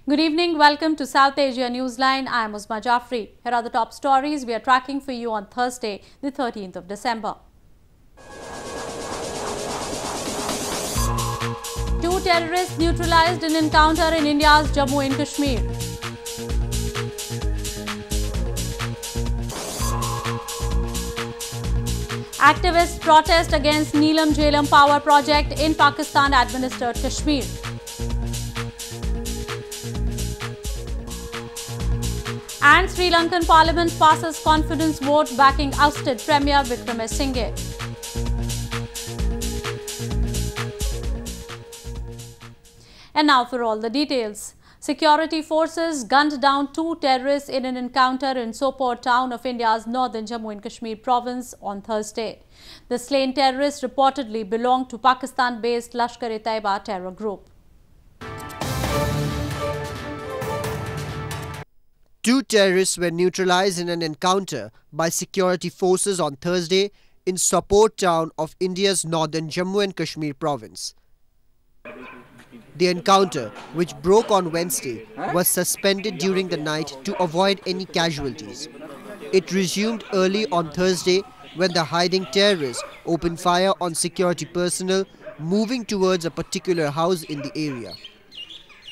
Good evening. Welcome to South Asia Newsline. I am Uzma Jafri. Here are the top stories we are tracking for you on Thursday, the 13th of December. Two terrorists neutralized in encounter in India's Jammu and Kashmir. Activists protest against Neelum-Jhelum power project in Pakistan-administered Kashmir. And Sri Lankan Parliament passes confidence vote backing ousted Premier Wickeremesinghe. And now for all the details. Security forces gunned down two terrorists in an encounter in Sopore town of India's northern Jammu and Kashmir province on Thursday. The slain terrorists reportedly belonged to Pakistan-based Lashkar-e-Taiba terror group. Two terrorists were neutralized in an encounter by security forces on Thursday in Sopore town of India's northern Jammu and Kashmir province. The encounter, which broke on Wednesday, was suspended during the night to avoid any casualties. It resumed early on Thursday when the hiding terrorists opened fire on security personnel moving towards a particular house in the area.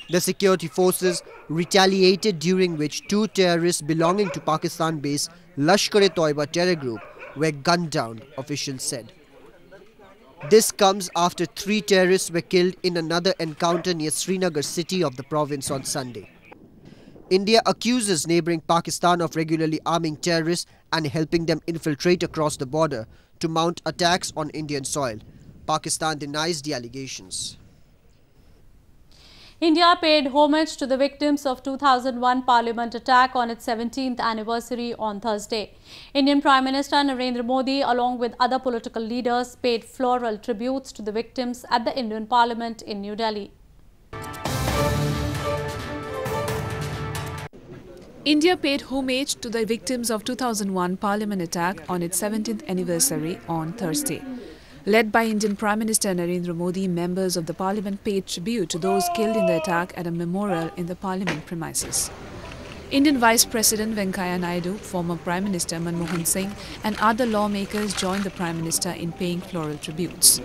The security forces retaliated, during which two terrorists belonging to Pakistan-based Lashkar-e-Taiba terror group were gunned down, officials said. This comes after three terrorists were killed in another encounter near Srinagar city of the province on Sunday. India accuses neighbouring Pakistan of regularly arming terrorists and helping them infiltrate across the border to mount attacks on Indian soil. Pakistan denies the allegations. India paid homage to the victims of 2001 Parliament attack on its 17th anniversary on Thursday. Indian Prime Minister Narendra Modi, along with other political leaders, paid floral tributes to the victims at the Indian Parliament in New Delhi. India paid homage to the victims of 2001 Parliament attack on its 17th anniversary on Thursday. Led by Indian Prime Minister Narendra Modi, members of the Parliament paid tribute to those killed in the attack at a memorial in the Parliament premises. Indian Vice President Venkaiah Naidu, former Prime Minister Manmohan Singh and other lawmakers joined the Prime Minister in paying floral tributes.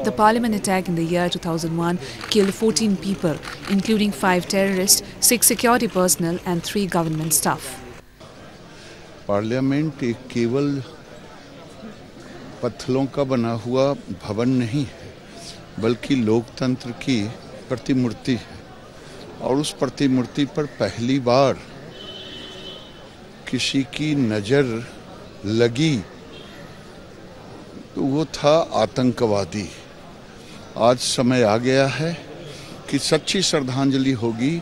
The Parliament attack in the year 2001 killed 14 people, including 5 terrorists, 6 security personnel and 3 government staff. Parliament एक केवल पत्थरों का बना हुआ भवन नहीं है, बल्कि लोकतंत्र की प्रतिमूर्ति है और उस प्रतिमूर्ति पर पहली बार किसी की नज़र लगी तो वो था आतंकवादी। आज समय आ गया है कि सच्ची श्रद्धांजलि होगी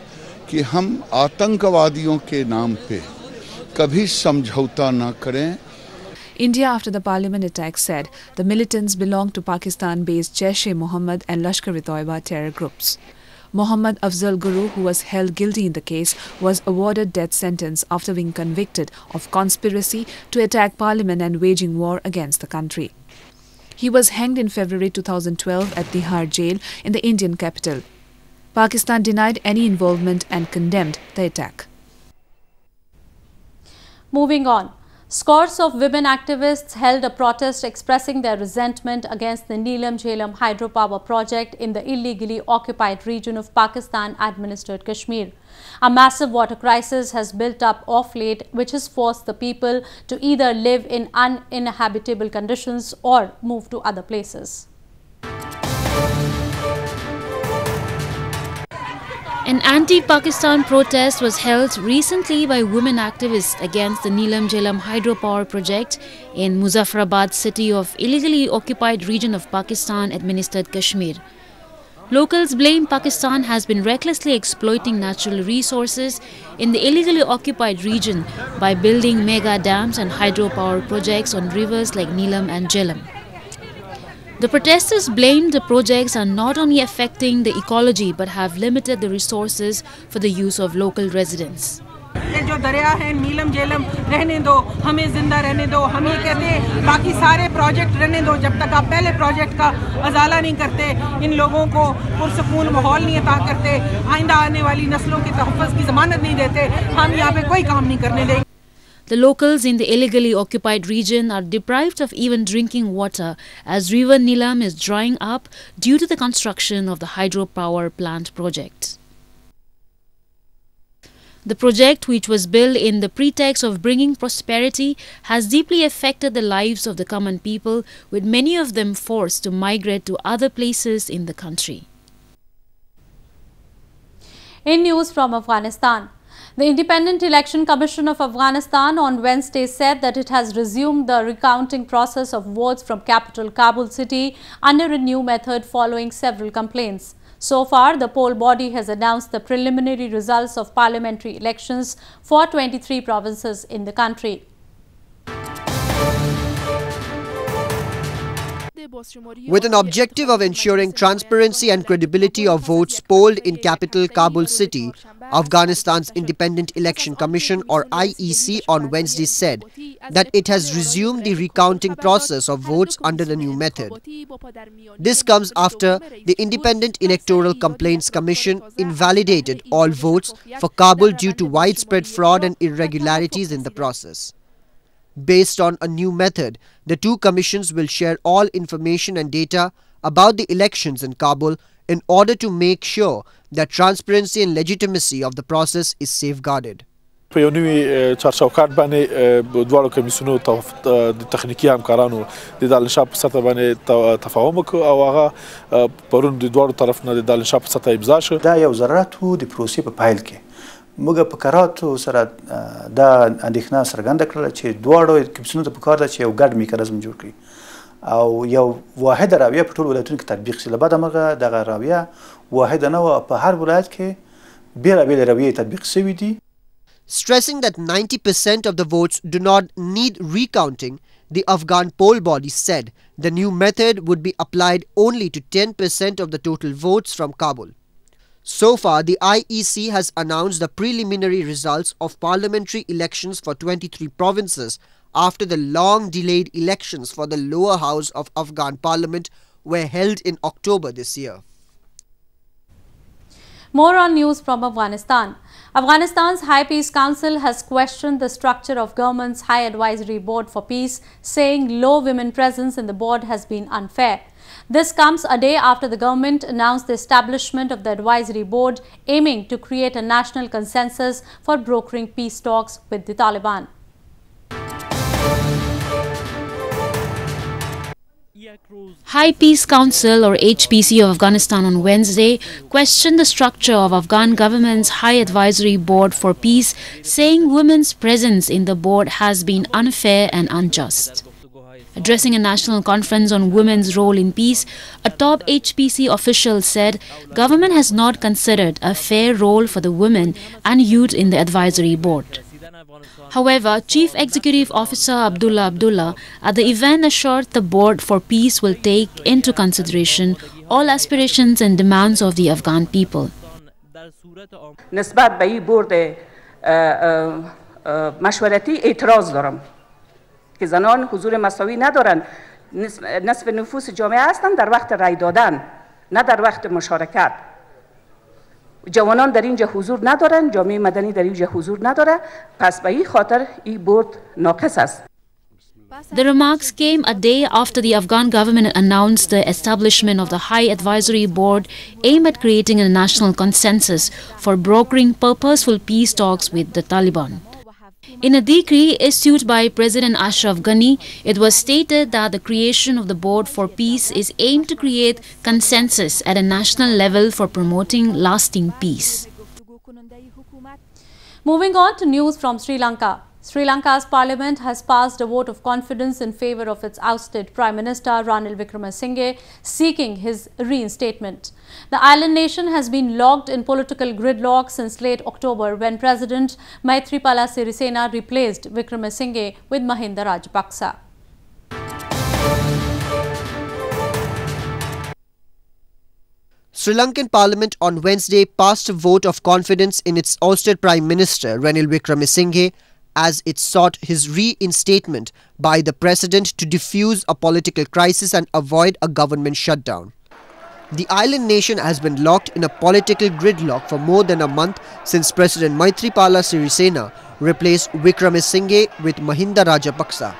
कि हम आतंकवादियों के नाम पे कभी समझौता ना करें। India, after the Parliament attack, said the militants belonged to Pakistan-based Jaish-e-Mohammed and Lashkar-e-Taiba terror groups. Mohammad Afzal Guru, who was held guilty in the case, was awarded death sentence after being convicted of conspiracy to attack Parliament and waging war against the country. He was hanged in February 2012 at Tihar jail in the Indian capital. Pakistan denied any involvement and condemned the attack. Moving on. Scores of women activists held a protest expressing their resentment against the Neelum-Jhelum hydropower project in the illegally occupied region of Pakistan-administered Kashmir. A massive water crisis has built up of late, which has forced the people to either live in uninhabitable conditions or move to other places. An anti-Pakistan protest was held recently by women activists against the Neelum-Jhelum hydropower project in Muzaffarabad city of illegally occupied region of Pakistan-administered Kashmir. Locals blame Pakistan has been recklessly exploiting natural resources in the illegally occupied region by building mega dams and hydropower projects on rivers like Neelum and Jhelum. The protesters blamed the projects are not only affecting the ecology but have limited the resources for the use of local residents. ये जो दरिया है नीलम झेलम रहने दो, हमें जिंदा रहने दो। हम ये कहते हैं बाकी सारे प्रोजेक्ट रहने दो, जब तक आप पहले प्रोजेक्ट का अजाला नहीं करते, इन लोगों को पुरसकून माहौल नहीं अता करते, आइंदा आने वाली नस्लों के तहफ़्फ़ुज़ की ज़मानत नहीं देते, हम यहाँ पे कोई काम नहीं करने देंगे। The locals in the illegally occupied region are deprived of even drinking water as river Neelum is drying up due to the construction of the hydropower plant project. The project, which was built in the pretext of bringing prosperity, has deeply affected the lives of the common people, with many of them forced to migrate to other places in the country. In news from Afghanistan, the Independent Election Commission of Afghanistan on Wednesday said that it has resumed the recounting process of votes from capital Kabul city under a new method following several complaints. So far, the poll body has announced the preliminary results of parliamentary elections for 23 provinces in the country. With an objective of ensuring transparency and credibility of votes polled in capital Kabul city, Afghanistan's Independent Election Commission or IEC on Wednesday said that it has resumed the recounting process of votes under the new method. This comes after the Independent Electoral Complaints Commission invalidated all votes for Kabul due to widespread fraud and irregularities in the process. Based on a new method, the two commissions will share all information and data about the elections in Kabul in order to make sure that transparency and legitimacy of the process is safeguarded. په یو نوي چارچوکاټ باندې دواړو کمیسیونو د تخنیکي همکارانو د دالنشاه په سطح باندې تفاهم وکړ او هغه پرون د دواړو طرف نه د دالنشاه په سطح امضا شو. دا یو ضرورت و د پروسې په پایل کې موږ په کراتو سره دا اندېښنه څرګنده کړله چې دواړو کمیسیونو ته پکار ده چې یو ګډ میکانیزم جوړ کړي او یو واحده راویه په ټولو ولایتونو کې تطبیق شي. له بعده مرغه دغه راویه واحده نه وه، په هر ولایت کې بېلابېلې راویې تطبیق شوي دي. Stressing that 90% of the votes do not need recounting, the Afghan poll body said the new method would be applied only to 10% of the total votes from Kabul. So far, the IEC has announced the preliminary results of parliamentary elections for 23 provinces after the long-delayed elections for the lower house of Afghan parliament were held in October this year. More on news from Afghanistan. Afghanistan's High Peace Council has questioned the structure of government's High Advisory Board for Peace, saying low women presence in the board has been unfair. This comes a day after the government announced the establishment of the advisory board, aiming to create a national consensus for brokering peace talks with the Taliban. High Peace Council or HPC of Afghanistan on Wednesday questioned the structure of Afghan government's High Advisory Board for Peace, saying women's presence in the board has been unfair and unjust. Addressing a national conference on women's role in peace, a top HPC official said government has not considered a fair role for the women and youth in the advisory board. However, Chief Executive Officer Abdullah at the event assured the Board for Peace will take into consideration all aspirations and demands of the Afghan people. نسبت به این بورد مشورتی اعتراض دارم که زنان حضور مساوی ندارن، نصف نفوس جامعه هستند در وقت رای دادن، نه در وقت مشارکت. جوانان در اینجا حضور ندارن، جامعه مدنی در اینجا حضور نداره، پس به این خاطر این بورد ناقص است. The remarks came a day after the Afghan government announced the establishment of the High Advisory Board aimed at creating a national consensus for brokering purposeful peace talks with the Taliban. In a decree issued by President Ashraf Ghani, it was stated that the creation of the Board for Peace is aimed to create consensus at a national level for promoting lasting peace. Moving on to news from Sri Lanka. Sri Lanka's parliament has passed a vote of confidence in favor of its ousted Prime Minister Ranil Wickeremesinghe, seeking his reinstatement. The island nation has been locked in political gridlock since late October when President Maithripala Sirisena replaced Wickeremesinghe with Mahinda Rajapaksa. Sri Lankan Parliament on Wednesday passed a vote of confidence in its ousted Prime Minister Ranil Wickeremesinghe as it sought his reinstatement by the President to defuse a political crisis and avoid a government shutdown. The island nation has been locked in a political gridlock for more than a month since President Maithripala Sirisena replaced Wickeremesinghe with Mahinda Rajapaksa.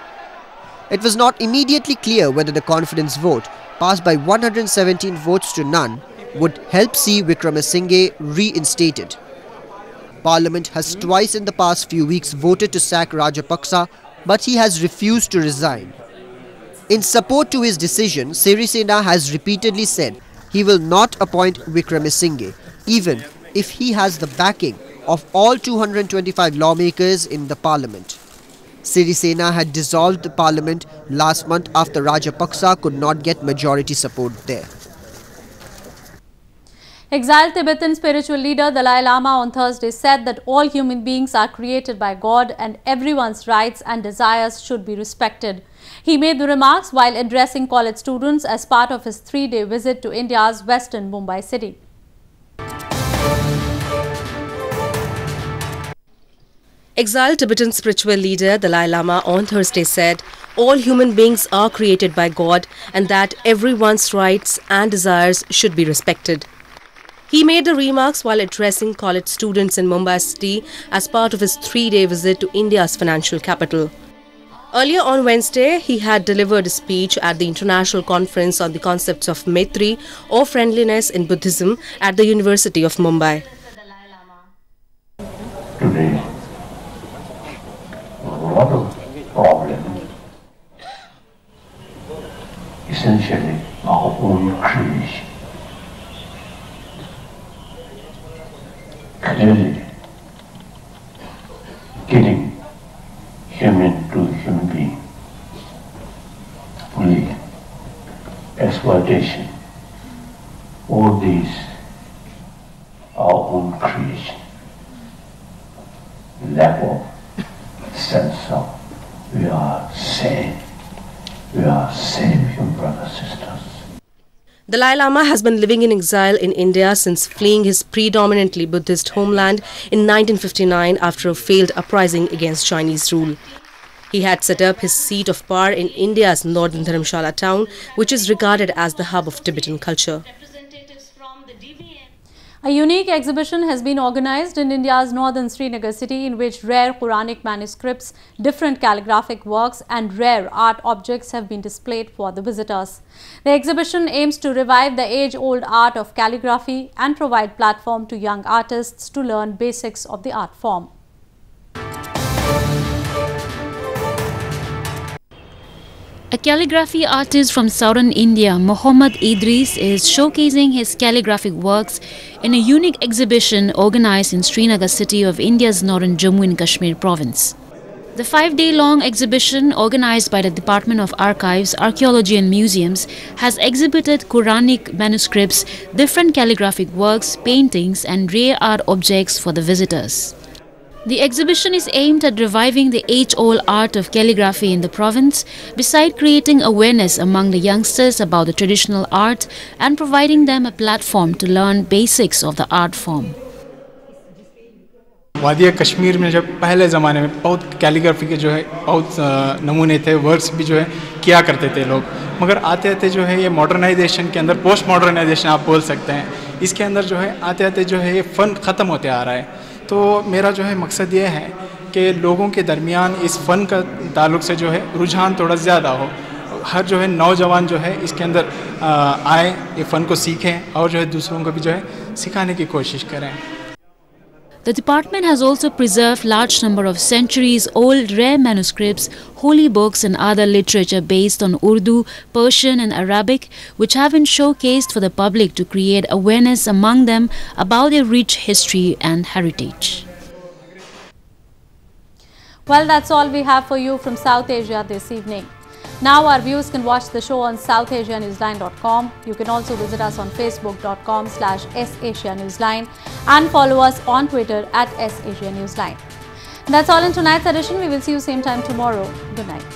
It was not immediately clear whether the confidence vote, passed by 117 votes to none, would help see Wickeremesinghe reinstated. Parliament has twice in the past few weeks voted to sack Rajapaksa, but he has refused to resign. In support to his decision, Sirisena has repeatedly said he will not appoint Wickeremesinghe, even if he has the backing of all 225 lawmakers in the parliament. Sirisena had dissolved the parliament last month after Rajapaksa could not get majority support there. Exiled Tibetan spiritual leader Dalai Lama on Thursday said that all human beings are created by God and everyone's rights and desires should be respected. He made the remarks while addressing college students as part of his 3-day visit to India's western Mumbai city. Exiled Tibetan spiritual leader Dalai Lama on Thursday said all human beings are created by God and that everyone's rights and desires should be respected. He made the remarks while addressing college students in Mumbai city as part of his 3-day visit to India's financial capital. Earlier on Wednesday, he had delivered a speech at the International Conference on the Concepts of Maitri or Friendliness in Buddhism at the University of Mumbai. Today, a lot of problems, essentially our own creation. Clearly, getting human to human being, bullying, exploitation, all these our own creation. Lack of sense of we are same human brothers, sisters. Dalai Lama has been living in exile in India since fleeing his predominantly Buddhist homeland in 1959 after a failed uprising against Chinese rule. He had set up his seat of power in India's northern Dharamshala town, which is regarded as the hub of Tibetan culture. A unique exhibition has been organized in India's northern Srinagar city in which rare Quranic manuscripts, different calligraphic works and rare art objects have been displayed for the visitors. The exhibition aims to revive the age-old art of calligraphy and provide platform to young artists to learn basics of the art form. A calligraphy artist from southern India, Mohammad Idris, is showcasing his calligraphic works in a unique exhibition organized in Srinagar city of India's northern Jammu and Kashmir province. The 5-day-long exhibition, organized by the Department of Archives, Archaeology and Museums, has exhibited Quranic manuscripts, different calligraphic works, paintings and rare art objects for the visitors. The exhibition is aimed at reviving the age-old art of calligraphy in the province, beside creating awareness among the youngsters about the traditional art and providing them a platform to learn basics of the art form. वादिया कश्मीर में जब पहले ज़माने में बहुत calligraphy के जो है बहुत नमूने थे, वर्क्स भी जो है किया करते थे लोग, मगर आते आते जो है ये मॉडर्नाइजेशन के अंदर, पोस्ट मॉडर्नाइजेशन आप बोल सकते हैं, इसके अंदर जो है आते आते जो है ये फ़न ख़त्म होते आ रहा है। तो मेरा जो है मकसद ये है कि लोगों के दरमियान इस फ़न का ताल्लुक़ से जो है रुझान थोड़ा ज़्यादा हो, हर जो है नौजवान जो है इसके अंदर आए, ये फ़न को सीखें और जो है दूसरों को भी जो है सिखाने की कोशिश करें। The department has also preserved large number of centuries-old rare manuscripts, holy books and other literature based on Urdu, Persian and Arabic, which have been showcased for the public to create awareness among them about their rich history and heritage. Well, that's all we have for you from South Asia this evening. Now our viewers can watch the show on southasianewsline.com. You can also visit us on facebook.com/SAsiaNewsline and follow us on Twitter @SAsiaNewsline. That's all in tonight's edition. We will see you same time tomorrow. Good night.